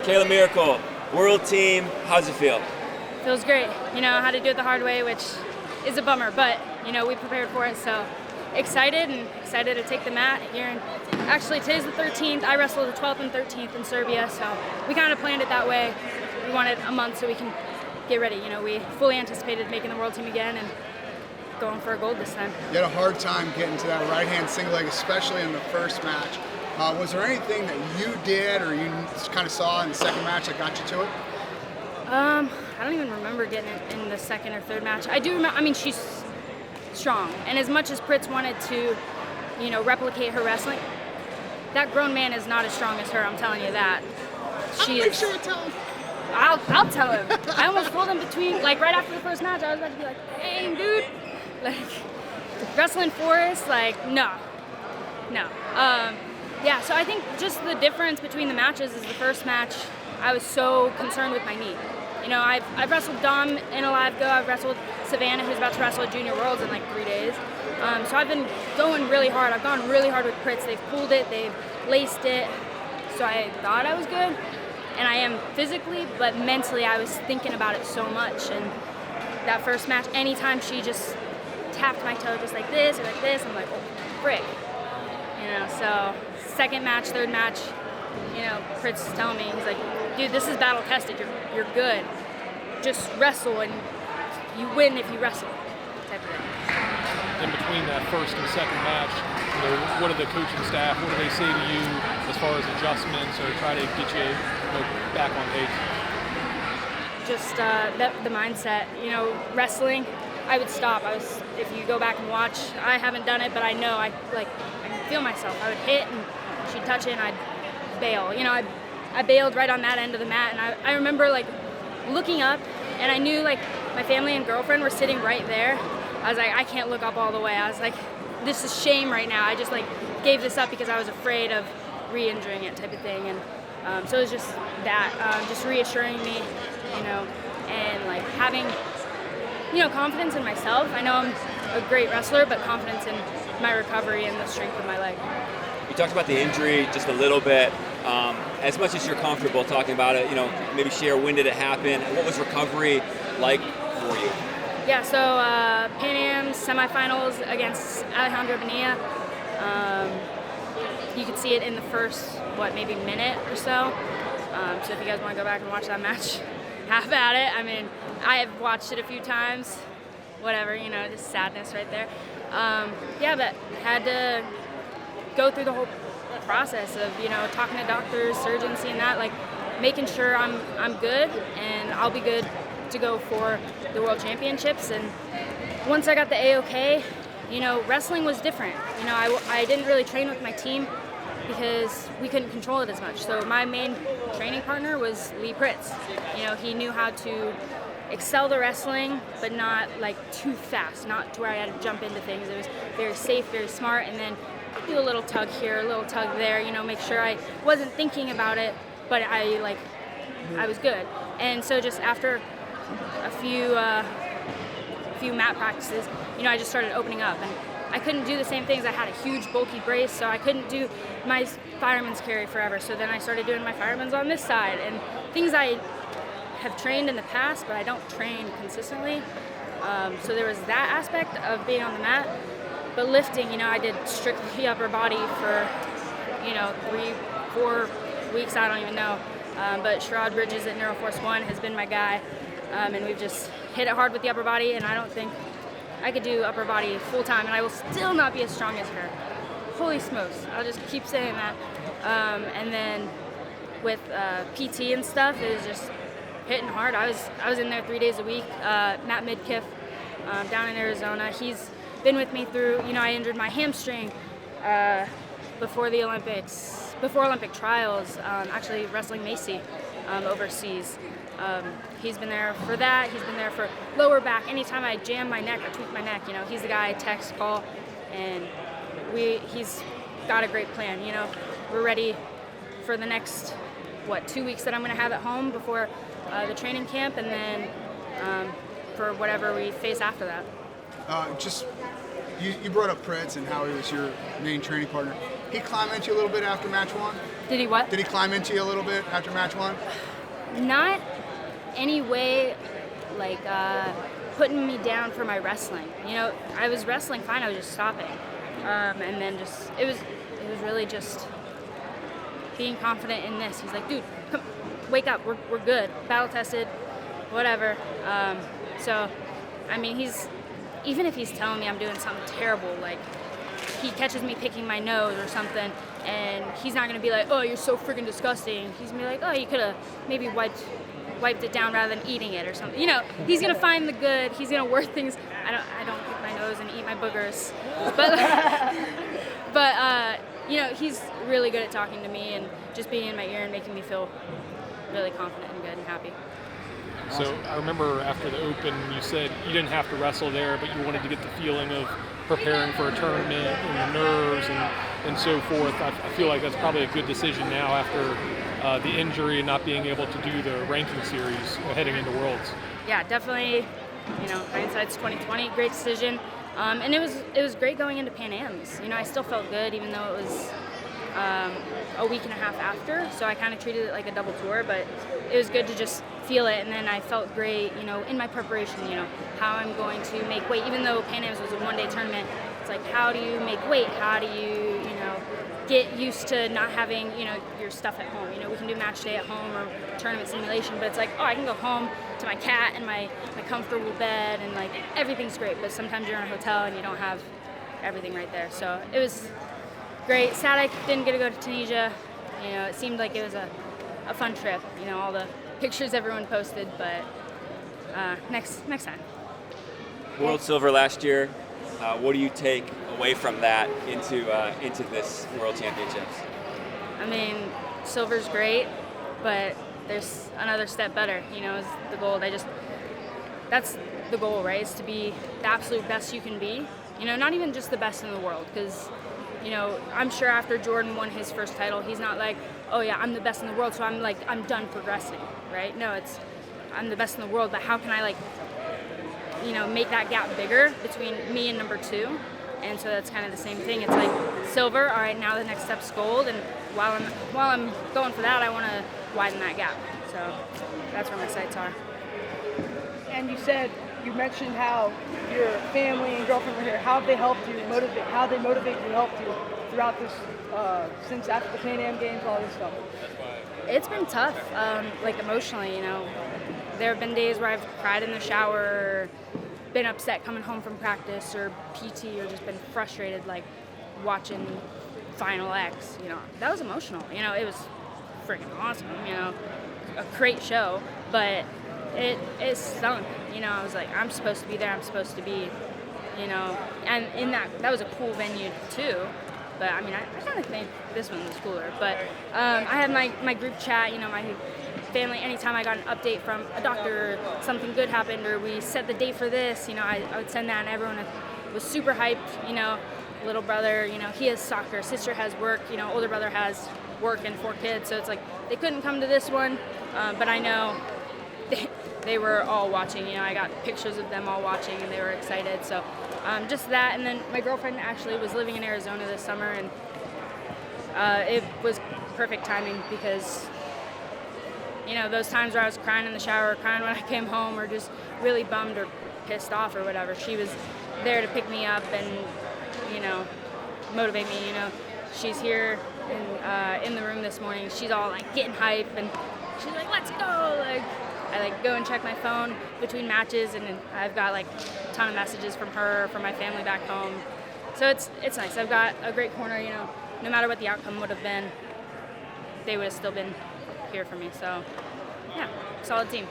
Kayla Miracle, world team, how's it feel? Feels great. You know, I had to do it the hard way, which is a bummer, but, you know, we prepared for it, so excited to take the mat here. And actually, today's the 13th. I wrestled the 12th and 13th in Serbia, so we kind of planned it that way. We wanted a month so we can get ready. You know, we fully anticipated making the world team again and going for a gold this time. You had a hard time getting to that right-hand single leg, especially in the first match. Was there anything that you did or you kind of saw in the second match that got you to it? I don't even remember getting it in the second or third match. I do remember, I mean, she's strong. And as much as Pritz wanted to, you know, replicate her wrestling, that grown man is not as strong as her, I'm telling you that. Make sure to tell him. I'll tell him. I almost pulled him between, like right after the first match, I was about to be like, dang, dude. Like, wrestling Forrest, like, no. Yeah, so I think just the difference between the matches is the first match, I was so concerned with my knee. You know, I've wrestled Dom in a live go. I've wrestled Savannah, who's about to wrestle at Junior Worlds in like 3 days. So I've been going really hard. I've gone really hard with Pritz. They've pulled it, they've laced it. So I thought I was good, and I am physically, but mentally I was thinking about it so much. And that first match, anytime she just tapped my toe just like this or like this, I'm like, oh, frick. You know, so second match, third match, you know, Pritz is telling me, he's like, dude, this is battle tested, you're good. Just wrestle and you win if you wrestle, type of thing. In between that first and second match, you know, what do the coaching staff, what do they say to you as far as adjustments or try to get you, back on pace? Just the mindset, you know, wrestling, I would stop. If you go back and watch, I haven't done it, but I know, I can feel myself. I would hit and she'd touch it and I'd bail. You know, I bailed right on that end of the mat, and I remember like looking up, and I knew like my family and girlfriend were sitting right there. I was like, I can't look up all the way. I was like, this is shame right now. I just like gave this up because I was afraid of re-injuring it, type of thing. And so it was just that, just reassuring me, you know, and like having, you know, confidence in myself. I know I'm a great wrestler, but confidence in my recovery and the strength of my leg. You talked about the injury just a little bit. As much as you're comfortable talking about it, you know, maybe share when did it happen? What was recovery like for you? Yeah, so Pan Am semifinals against Alejandra Bonilla. You could see it in the first, maybe minute or so. So if you guys want to go back and watch that match, have at it. I mean, I have watched it a few times. Whatever, you know, just sadness right there. Yeah, but had to go through the whole process of, you know, talking to doctors, surgeons, seeing that, like making sure I'm good and I'll be good to go for the World Championships. And once I got the A-OK, you know, wrestling was different. You know, I didn't really train with my team because we couldn't control it as much. So my main training partner was Lee Pritz. You know, he knew how to excel the wrestling, but not like too fast, not to where I had to jump into things. It was very safe, very smart, and then do a little tug here, a little tug there, you know, make sure I wasn't thinking about it, but I was good. And so just after a few mat practices, you know, I just started opening up, and I couldn't do the same things. I had a huge bulky brace, so I couldn't do my fireman's carry forever. So then I started doing my fireman's on this side, and things I have trained in the past, but I don't train consistently. So there was that aspect of being on the mat. But lifting, you know, I did strictly upper body for, you know, 3-4 weeks, I don't even know. But Sherrod Bridges at Neuroforce 1 has been my guy, and we've just hit it hard with the upper body, and I don't think I could do upper body full time, and I will still not be as strong as her. Holy smokes, I'll just keep saying that. And then with PT and stuff, it was just hitting hard. I was in there 3 days a week. Matt Midkiff down in Arizona, he's been with me through, you know, I injured my hamstring before the Olympics, before Olympic trials, actually wrestling Macy overseas. He's been there for that. He's been there for lower back. Anytime I jam my neck or tweak my neck, you know, he's the guy I text, call, and he's got a great plan. You know, we're ready for the next, 2 weeks that I'm going to have at home before the training camp, and then for whatever we face after that. You brought up Pritz and how he was your main training partner. he climb into you a little bit after match 1? Did he what? Did he climb into you a little bit after match 1? Not any way like putting me down for my wrestling. You know, I was wrestling fine, I was just stopping. And then just, it was really just being confident in this. He's like, dude, come, wake up, we're good, battle tested, whatever. So, I mean, even if he's telling me I'm doing something terrible, like he catches me picking my nose or something, and he's not gonna be like, oh, you're so freaking disgusting. He's gonna be like, oh, you could have maybe wiped it down rather than eating it or something. You know, he's gonna find the good. He's gonna work things. I don't pick my nose and eat my boogers, but you know, he's really good at talking to me and just being in my ear and making me feel really confident and good and happy. So I remember after the Open, you said you didn't have to wrestle there, but you wanted to get the feeling of preparing for a tournament and the nerves and so forth. I feel like that's probably a good decision now after the injury and not being able to do the ranking series heading into Worlds. Yeah, definitely. You know, hindsight's 2020. Great decision, and it was great going into Pan Am's. You know, I still felt good even though it was a week and a half after. So I kind of treated it like a double tour, but it was good to just feel it. And then I felt great, you know, in my preparation. You know, how I'm going to make weight. Even though Pan Am's was a one-day tournament, it's like, how do you make weight? How do you get used to not having, you know, your stuff at home. You know, we can do match day at home or tournament simulation, but it's like, oh, I can go home to my cat and my comfortable bed and like everything's great, but sometimes you're in a hotel and you don't have everything right there. So it was great. Sad I didn't get to go to Tunisia. You know, it seemed like it was a fun trip, you know, all the pictures everyone posted, but next time. World silver last year. What do you take away from that into this World Championships? I mean, silver's great, but there's another step better, you know, is the gold. That's the goal, right? Is to be the absolute best you can be. You know, not even just the best in the world, because, you know, I'm sure after Jordan won his first title, he's not like, oh yeah, I'm the best in the world, so I'm done progressing, right? No, it's, I'm the best in the world, but how can I, like, you know, make that gap bigger between me and number 2? And so that's kind of the same thing. It's like silver, all right, now the next step's gold, and while I'm going for that, I want to widen that gap. So that's where my sights are. And you mentioned how your family and girlfriend were here. How have they helped you motivate? How they motivated you, helped you throughout this, since after the Pan Am Games, all this stuff? It's been tough, like emotionally, you know. There have been days where I've cried in the shower, or been upset coming home from practice or PT, or just been frustrated, like watching Final X. You know, that was emotional. You know, it was freaking awesome. You know, a great show, but it stunk. You know, I was like, I'm supposed to be there. I'm supposed to be, you know, and in that was a cool venue too. But I mean, I kind of think this one was cooler. But I had my group chat. You know, my family, anytime I got an update from a doctor, or something good happened, or we set the date for this, you know, I would send that, and everyone was super hyped. You know, little brother, you know, he has soccer, sister has work, you know, older brother has work and 4 kids, so it's like they couldn't come to this one, but I know they were all watching. You know, I got pictures of them all watching, and they were excited. So just that, and then my girlfriend actually was living in Arizona this summer, and it was perfect timing because, you know, those times where I was crying in the shower, or crying when I came home, or just really bummed or pissed off or whatever, she was there to pick me up and, you know, motivate me. You know, she's here in the room this morning. She's all like getting hype, and she's like, "Let's go!" Like, I like go and check my phone between matches, and I've got like a ton of messages from her, from my family back home. So it's nice. I've got a great corner. You know, no matter what the outcome would have been, they would have still been here for me. So yeah, solid team.